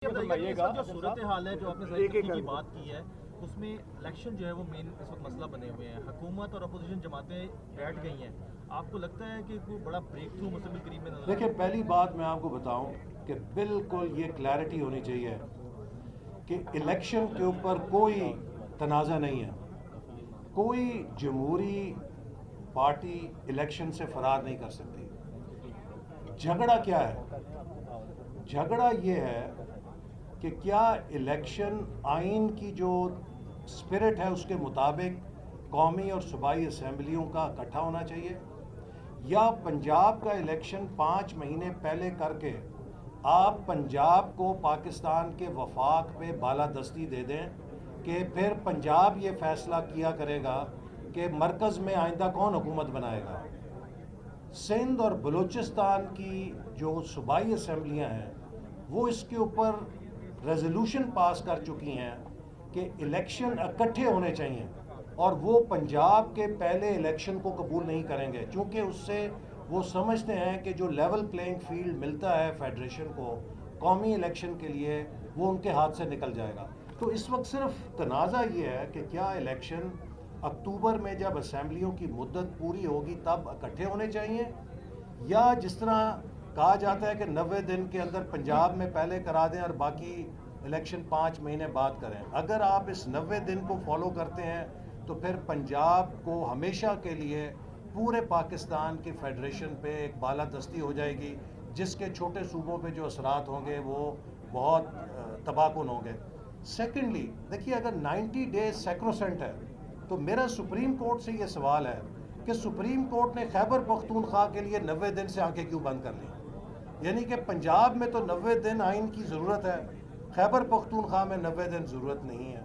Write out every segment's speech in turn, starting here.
बताइएगा जो सूरत हाल है, जो आपने की बात की है, उसमें इलेक्शन जो है वो मेन इस वक्त मसला बने हुए हैं। हुकूमत और अपोजिशन जमातें बैठ गई हैं। आपको लगता है कि कोई बड़ा ब्रेक थ्रू मुस्तकिल करीब में नजर? देखिए, पहली बात मैं आपको बताऊं कि बिल्कुल ये क्लैरिटी होनी चाहिए कि इलेक्शन के ऊपर कोई तनाज़ा नहीं है। कोई जमहूरी पार्टी इलेक्शन से फरार नहीं कर सकती। झगड़ा क्या है? झगड़ा ये है कि क्या इलेक्शन आइन की जो स्पिरिट है उसके मुताबिक कौमी और सूबाई असम्बलियों का इकट्ठा होना चाहिए, या पंजाब का इलेक्शन 5 महीने पहले करके आप पंजाब को पाकिस्तान के वफाक पे बालादस्ती दे दें कि फिर पंजाब ये फैसला किया करेगा कि मरकज़ में आइंदा कौन हुकूमत बनाएगा। सिंध और बलूचिस्तान की जो सूबाई असम्बलियाँ हैं वो इसके ऊपर रेजोल्यूशन पास कर चुकी हैं कि इलेक्शन इकट्ठे होने चाहिए, और वो पंजाब के पहले इलेक्शन को कबूल नहीं करेंगे, क्योंकि उससे वो समझते हैं कि जो लेवल प्लेइंग फील्ड मिलता है फेडरेशन को कौमी इलेक्शन के लिए वो उनके हाथ से निकल जाएगा। तो इस वक्त सिर्फ तनाज़ा ये है कि क्या इलेक्शन अक्टूबर में जब असम्बलियों की मुद्दत पूरी होगी तब इकट्ठे होने चाहिए, या जिस तरह कहा जाता है कि 90 दिन के अंदर पंजाब में पहले करा दें और बाकी इलेक्शन 5 महीने बाद करें। अगर आप इस 90 दिन को फॉलो करते हैं तो फिर पंजाब को हमेशा के लिए पूरे पाकिस्तान की फेडरेशन पे एक बालादस्ती हो जाएगी, जिसके छोटे सूबों पे जो असरात होंगे वो बहुत तबाहकुन होंगे। सेकेंडली, देखिए, अगर 90 डेज सैक्रोसेंट है तो मेरा सुप्रीम कोर्ट से ये सवाल है कि सुप्रीम कोर्ट ने खैबर पख्तूनख्वा के लिए 90 दिन से आंखें क्यों बंद कर ली? यानी कि पंजाब में तो 90 दिन आइन की ज़रूरत है, खैबर पख्तूनख्वा में 90 दिन ज़रूरत नहीं है।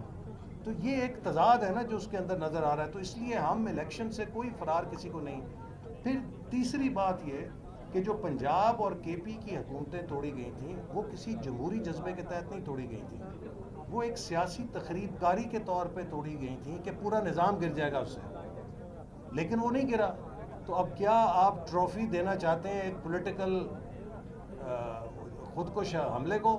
तो ये एक तजाद है ना जो उसके अंदर नज़र आ रहा है। तो इसलिए हम इलेक्शन से कोई फ़रार किसी को नहीं। फिर तीसरी बात ये कि जो पंजाब और केपी की हुकूमतें तोड़ी गई थी वो किसी जमहूरी जज्बे के तहत नहीं तोड़ी गई थी, वो एक सियासी तकरीबकारी के तौर पे तोड़ी गई थी कि पूरा निज़ाम गिर जाएगा उससे, लेकिन वो नहीं गिरा। तो अब क्या आप ट्रॉफी देना चाहते हैं एक पॉलिटिकल खुदकुश हमले को,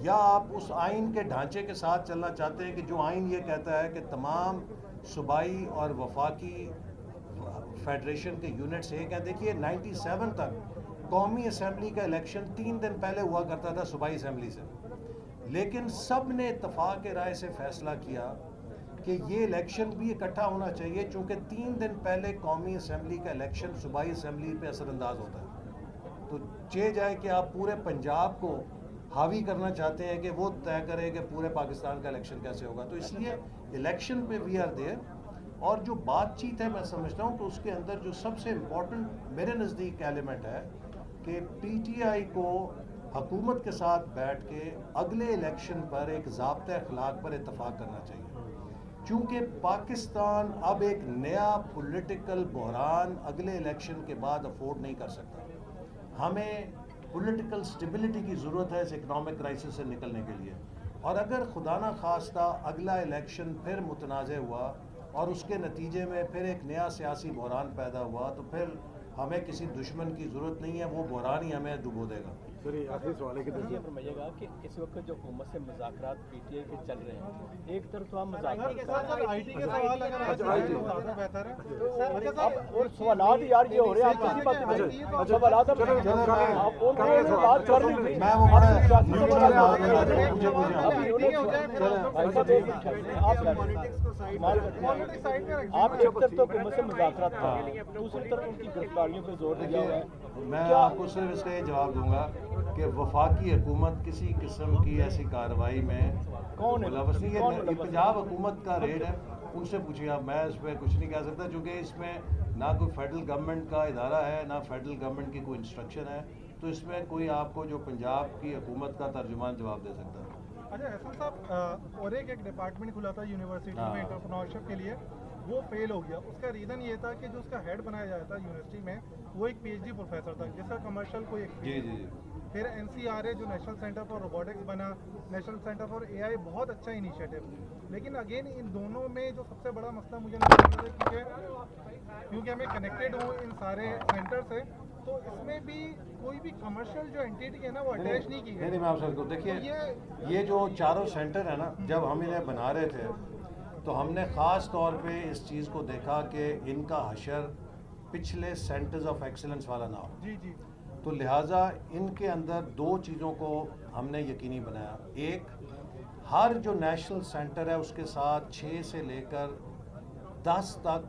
या आप उस आइन के ढांचे के साथ चलना चाहते हैं कि जो आइन ये कहता है कि तमाम सूबाई और वफाकी फेडरेशन के यूनिट्स एक हैं। देखिए, 97 तक कौमी असम्बली का इलेक्शन 3 दिन पहले हुआ करता था सूबाई असम्बली से, लेकिन सब ने इत्तफाक राय से फैसला किया कि ये इलेक्शन भी इकट्ठा होना चाहिए, चूँकि 3 दिन पहले कौमी असम्बली का इलेक्शन सूबाई असम्बली पे असरअंदाज होता है। तो चे जाए कि आप पूरे पंजाब को हावी करना चाहते हैं कि वो तय करे कि पूरे पाकिस्तान का इलेक्शन कैसे होगा। तो इसलिए इलेक्शन पे वी आर देयर। और जो बातचीत है, मैं समझता हूँ कि उसके अंदर जो सबसे इम्पोर्टेंट मेरे नज़दीक एलिमेंट है कि पीटीआई को हुकूमत के साथ बैठ के अगले इलेक्शन पर एक ज़ाब्ता अखलाक पर इत्तफाक करना चाहिए, क्योंकि पाकिस्तान अब एक नया पॉलिटिकल बहरान अगले इलेक्शन के बाद अफोर्ड नहीं कर सकता। हमें पॉलिटिकल स्टेबिलिटी की ज़रूरत है इस इकनॉमिक क्राइसिस से निकलने के लिए। और अगर खुदा न खास्ता अगला इलेक्शन फिर मुतनाज़ हुआ और उसके नतीजे में फिर एक नया सियासी बहरान पैदा हुआ तो फिर हमें किसी दुश्मन की ज़रूरत नहीं है, वो बहरान ही हमें डुबो देगा। आखिरी सवाल है कि फरमाइएगा कि इस वक्त जो हुकूमत से मुज़ाकरात पीटीआई के चल रहे हैं, एक तरफ तो हम मुज़ाकरात आईटी के सवाल अगर ज़्यादा बेहतर है और सवालात यार ये हो रहे हैं, आप किसी बात सवालात आप बात कर रही थी, मैं वो बड़ा आप एक तरफ तो हुकूमत से मुज़ाकरात कर, दूसरी तरफ उनकी गिरफ्तारियों पर जोर दिया हुआ है। मैं आपको सिर्फ इसका ये जवाब दूंगा कि वफाकी हुकूमत किसी किस्म की ऐसी कार्रवाई में कौन मुलव्वस नहीं है। ये पंजाब हुकूमत का रेड है, उनसे पूछिए आप। मैं इस पर कुछ नहीं कह सकता, क्योंकि इसमें ना कोई फेडरल गवर्नमेंट का इदारा है, ना फेडरल गवर्नमेंट की कोई इंस्ट्रक्शन है। तो इसमें कोई आपको जो पंजाब की हुकूमत का तर्जुमान जवाब दे सकता है। अच्छा एहसन साहब, और एक डिपार्टमेंट खुला था यूनिवर्सिटी में एंटरप्रेन्योरशिप के लिए, वो फेल हो गया। उसका रीज़न ये था कि जो उसका हेड बनाया जाता था यूनिवर्सिटी में वो एक पीएचडी प्रोफेसर था जिसका कमर्शियल कोई एक्सपीरियंस। जी। फिर एनसीआरए जो नेशनल सेंटर फॉर रोबोटिक्स बना, नेशनल सेंटर फॉर एआई, बहुत अच्छा इनिशिएटिव। लेकिन अगेन इन दोनों में जो सबसे बड़ा मसला मुझे लगता है क्योंकि मैं कनेक्टेड हूँ इन सारे सेंटर से, तो इसमें भी कोई भी कमर्शियल जो एंटिटी है ना वो अटैच नहीं की है। नहीं, मैं आपसे देखिए ये जो चारों सेंटर है ना, जब हम इन्हें बना रहे थे तो हमने ख़ास तौर पे इस चीज़ को देखा कि इनका हशर पिछले सेंटर्स ऑफ एक्सीलेंस वाला ना हो। जी जी। तो लिहाजा इनके अंदर दो चीज़ों को हमने यकीनी बनाया। एक, हर जो नेशनल सेंटर है उसके साथ 6 से लेकर 10 तक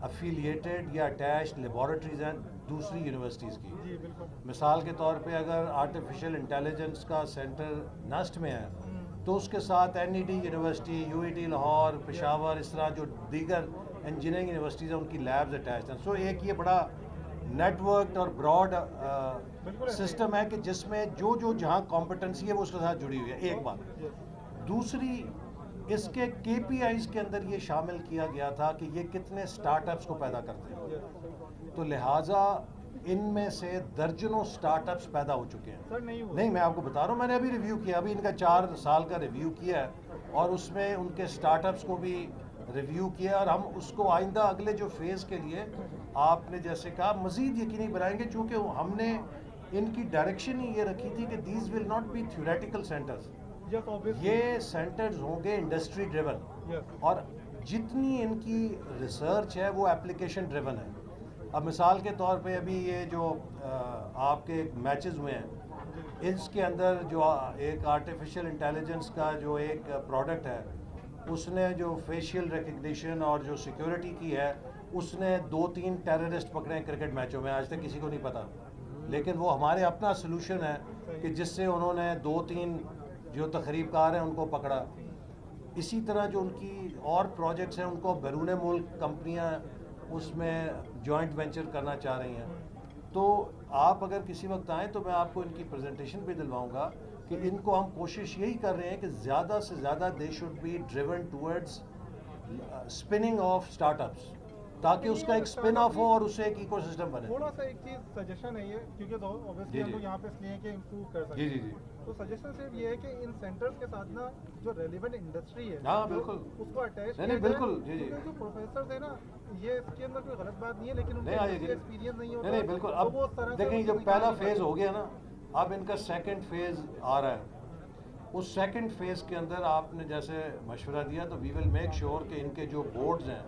अफिलिएटेड या अटैच्ड लेबॉरेटरीज़ हैं दूसरी यूनिवर्सिटीज़ की। जी बिल्कुल। मिसाल के तौर पे अगर आर्टिफिशियल इंटेलिजेंस का सेंटर नस्ट में है तो उसके साथ NED university, UET Lahore, Peshawar, इस तरह जो दीगर इंजीनियरिंग यूनिवर्सिटीज़ हैं उनकी लैब्स अटैच हैं। सो एक ये बड़ा नेटवर्क और ब्रॉड सिस्टम है कि जिसमें जो जो जहाँ कॉम्पिटेंसी है वो उसके साथ जुड़ी हुई है। एक बात। दूसरी, इसके KPIs के अंदर ये शामिल किया गया था कि ये कितने स्टार्टअप्स को पैदा करते हैं। तो लिहाजा इनमें से दर्जनों स्टार्टअप्स पैदा हो चुके हैं। सर नहीं हुआ। नहीं, मैं आपको बता रहा हूँ, मैंने अभी रिव्यू किया, अभी इनका 4 साल का रिव्यू किया है और उसमें उनके स्टार्टअप्स को भी रिव्यू किया और हम उसको आइंदा अगले जो फेज़ के लिए आपने जैसे कहा मज़ीद यकीनी बनाएंगे, चूँकि हमने इनकी डायरेक्शन ही ये रखी थी कि these will not be theoretical centres. Yes, obviously. ये सेंटर्स होंगे इंडस्ट्री ड्रिवन Yes. और जितनी इनकी रिसर्च है वो एप्लीकेशन ड्रिवन है। अब मिसाल के तौर पे अभी ये जो आपके मैचेस हुए हैं इसके अंदर जो एक आर्टिफिशियल इंटेलिजेंस का जो एक प्रोडक्ट है उसने जो फेशियल रिकग्निशन और जो सिक्योरिटी की है उसने 2-3 टेररिस्ट पकड़े हैं क्रिकेट मैचों में, आज तक किसी को नहीं पता। लेकिन वो हमारे अपना सलूशन है कि जिससे उन्होंने 2-3 जो तकरीबकार हैं उनको पकड़ा। इसी तरह जो उनकी और प्रोजेक्ट्स हैं उनको बैरून मुल्क कंपनियां उसमें जॉइंट वेंचर करना चाह रही हैं। तो आप अगर किसी वक्त आएँ तो मैं आपको इनकी प्रेजेंटेशन भी दिलवाऊंगा कि इनको हम कोशिश यही कर रहे हैं कि ज़्यादा से ज़्यादा they should be driven towards spinning of startups, ताकि उसका एक स्पिन ऑफ हो और उससे एक इकोसिस्टम बने। थोड़ा सा एक चीज सजेशन है ये, क्योंकि तो ऑब्वियसली हम लोग यहाँ पे इसलिए कि इम्प्रूव कर सकते जी हैं। जी जी। तो सजेशन सिर्फ ये है कि इन सेंटर्स के साथ ना जो रेलिवेंट इंडस्ट्री है हाँ, बिल्कुल। उसको अटैच नहीं, बिल्कुल, जी, जी। जो प्रोफेसर है ना, ये इसके अंदर कोई गलत बात नहीं है, लेकिन नहीं, उनका ये एक्सपीरियंस नहीं होता। नहीं बिल्कुल। तो अब वो उस तरह से देखें, उसको जब निकाल पहला नहीं फेज़ पाते। हो गया ना, अब इनका सेकंड फेज़ आ रहा है। उस सेकंड फेज़ के अंदर आपने जैसे मशवरा दिया तो वी विल मेक श्योर कि इनके जो बोर्ड्स हैं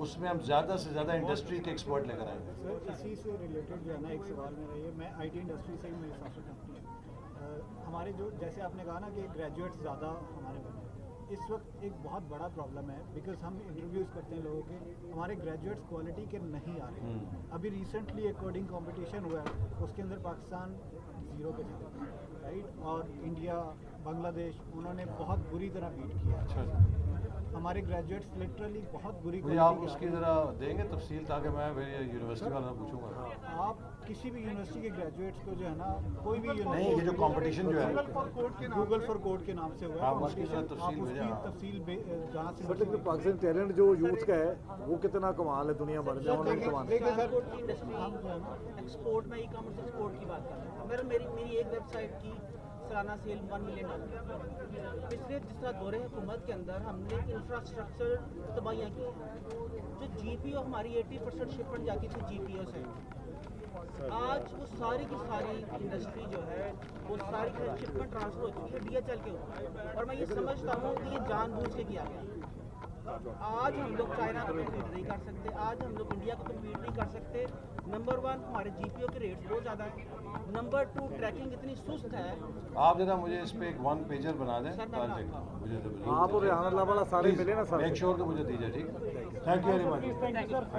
उसमें हम ज़्यादा से ज़्यादा इंडस्ट्री के एक्सपर्ट लेकर आएंगे। सर इसी से रिलेटेड जो है ना एक सवाल मेरा ये, मैं IT इंडस्ट्री से ही मेरी सासू कंपनी है। हमारे जो जैसे आपने कहा ना कि ग्रेजुएट्स ज़्यादा हमारे बने, इस वक्त एक बहुत बड़ा प्रॉब्लम है बिकॉज हम इंटरव्यूज़ करते हैं लोगों के, हमारे ग्रेजुएट्स क्वालिटी के नहीं आ रहे। अभी रिसेंटली एक कोडिंग कंपटीशन हुआ है, उसके अंदर पाकिस्तान 0 पे चला, राइट, और इंडिया, बांग्लादेश, उन्होंने बहुत बुरी तरह बीट किया। अच्छा, हमारे ग्रेजुएट्स लिटरली बहुत बुरी मुझे आप उसकी ज़रा देंगे तफसील, ताकि मैं फिर यूनिवर्सिटी वाला पूछूंगा। आप किसी भी यूनिवर्सिटी के ग्रेजुएट्स को जो है ना, कोई भी नहीं, ये जो कंपटीशन जो है गूगल फॉर कोड के नाम गूगल से- फॉर कोड के नाम से हुआ आप उसकी competition, जरा तफसील आप उसकी भेजें, हाँ। तफसील जहाँ से मतलब कि पाकिस्तान टैलेंट जो यूथ का है वो कितना कमाल है दुनिया भर में ऑनलाइन कमाल। देखिए सर, ट्रांसपोर्ट की इंडस्ट्री एक्सपोर्ट में ई-कॉमर्स एक्सपोर्ट की बात कर रहा हूँ। मेरी एक वेबसाइट की सालाना सेल $1 मिलियन। पिछले जिस तरह दौरे हुकूमत के अंदर हमने इंफ्रास्ट्रक्चर तबाहियाँ की, जो GPO हमारी 80% शिपमेंट जाती थी GPO से, आज वो सारी की सारी इंडस्ट्री जो है वो सारी की सारी शिपमेंट ट्रांसफर हो चुकी है DHL के ऊपर। और मैं ये समझता हूँ कि ये जानबूझ के किया गया। आज हम लोग चाइना को कम्पीट नहीं कर सकते, आज हम लोग इंडिया को कम्पीट नहीं कर सकते। नंबर 1 हमारे GPO के रेट्स बहुत ज़्यादा है, नंबर 2 ट्रैकिंग इतनी सुस्त है। आप जरा मुझे इस पे एक 1 पेजर बना दें, सर, मैं ताकि बनाता मुझे आप और रेहान अल्लाह वाला सारे मिले ना सर। मेक श्योर कि मुझे दीजिए। ठीक, थैंक यू वेरी मच।